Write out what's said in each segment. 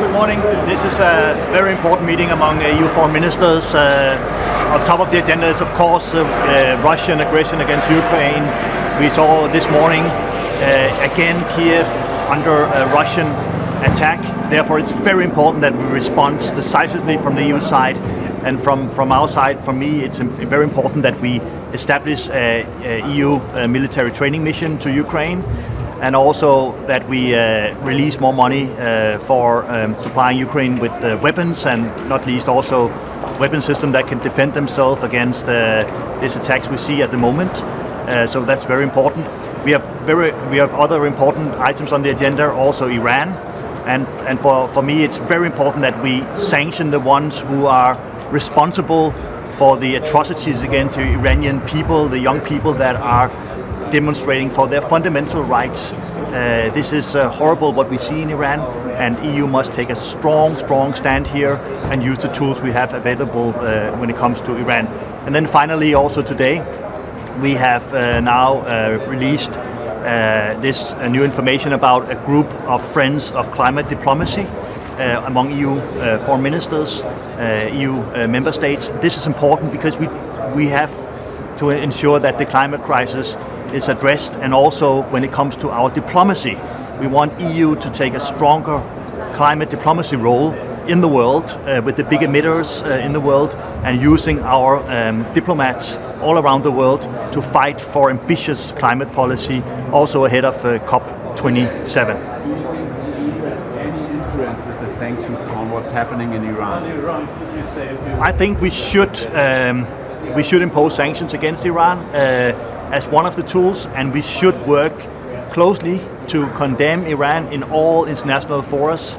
good morning. This is a very important meeting among EU foreign ministers. On top of the agenda is, of course, Russian aggression against Ukraine. We saw this morning, again, Kiev under a Russian attack. Therefore, it's very important that we respond decisively from the EU side. And from our side, for me, it's very important that we establish a EU military training mission to Ukraine, and also that we release more money for supplying Ukraine with weapons, and not least also weapon system that can defend themselves against these attacks we see at the moment. So that's very important. We have other important items on the agenda, also Iran, and for me it's very important that we sanction the ones who are responsible for the atrocities against the Iranian people, the young people that are demonstrating for their fundamental rights. This is horrible what we see in Iran, and EU must take a strong stand here and use the tools we have available when it comes to Iran. And then finally, also today, we have now released this new information about a group of friends of climate diplomacy among EU foreign ministers, EU member states. This is important because we have to ensure that the climate crisis is addressed, and also when it comes to our diplomacy, we want EU to take a stronger climate diplomacy role in the world with the big emitters in the world, and using our diplomats all around the world to fight for ambitious climate policy, also ahead of COP27. The sanctions on what's happening in Iran? I think we should impose sanctions against Iran as one of the tools, and we should work closely to condemn Iran in all international forums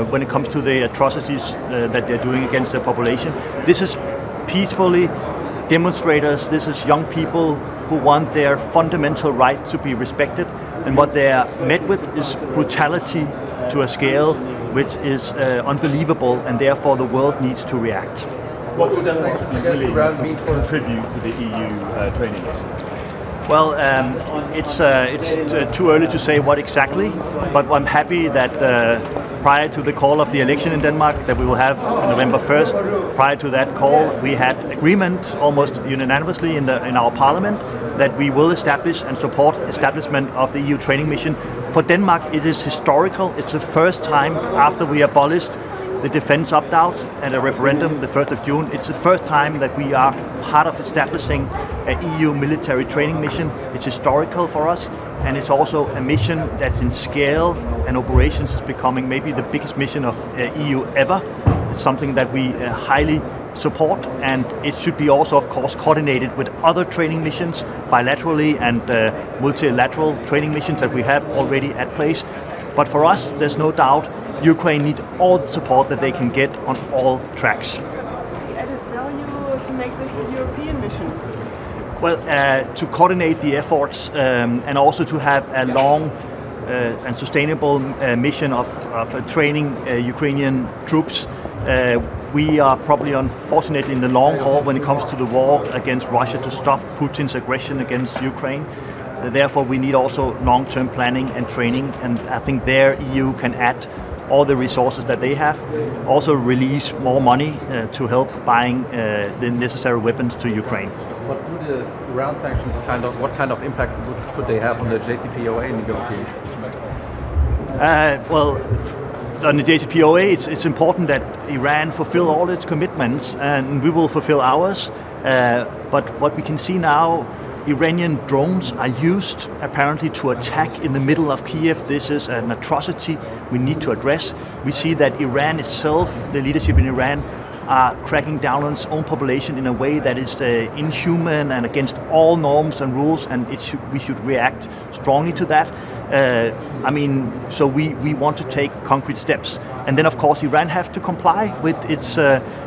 when it comes to the atrocities that they're doing against their population. This is peacefully demonstrators, this is young people who want their fundamental right to be respected, and what they are met with is brutality to a scale which is unbelievable, and therefore the world needs to react. What would Denmark really contribute to the EU training mission? Well, it's too early to say what exactly, but I'm happy that prior to the call of the election in Denmark that we will have on November 1st, prior to that call, we had agreement almost unanimously in our parliament that we will establish and support establishment of the EU training mission. For Denmark, it is historical. It's the first time after we abolished the defense opt-out at a referendum the 1st of June. It's the first time that we are part of establishing an EU military training mission. It's historical for us, and it's also a mission that's in scale, and operations is becoming maybe the biggest mission of EU ever. It's something that we highly support, and it should be also, of course, coordinated with other training missions bilaterally and multilateral training missions that we have already at place. But for us, there's no doubt Ukraine needs all the support that they can get on all tracks. Added value to make this a European mission? Well, to coordinate the efforts and also to have a long and sustainable mission of training Ukrainian troops. We are probably unfortunately in the long haul when it comes to the war against Russia to stop Putin's aggression against Ukraine. Therefore, we need also long-term planning and training, and I think there EU can add all the resources that they have, also release more money to help buying the necessary weapons to Ukraine. What do the Iran sanctions what kind of impact could they have on the JCPOA negotiations? Well, on the JCPOA, it's important that Iran fulfill all its commitments, and we will fulfill ours. But what we can see now, Iranian drones are used apparently to attack in the middle of Kiev. This is an atrocity we need to address. We see that Iran itself, the leadership in Iran, are cracking down on its own population in a way that is inhuman and against all norms and rules, and we should react strongly to that. So we want to take concrete steps. And then, of course, Iran has to comply with its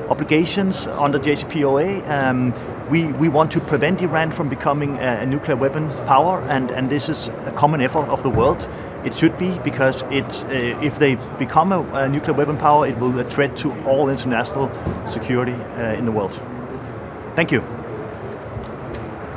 obligations under JCPOA. We want to prevent Iran from becoming a nuclear weapon power, and this is a common effort of the world. It should be, because if they become a nuclear weapon power, it will be a threat to all international security in the world. Thank you.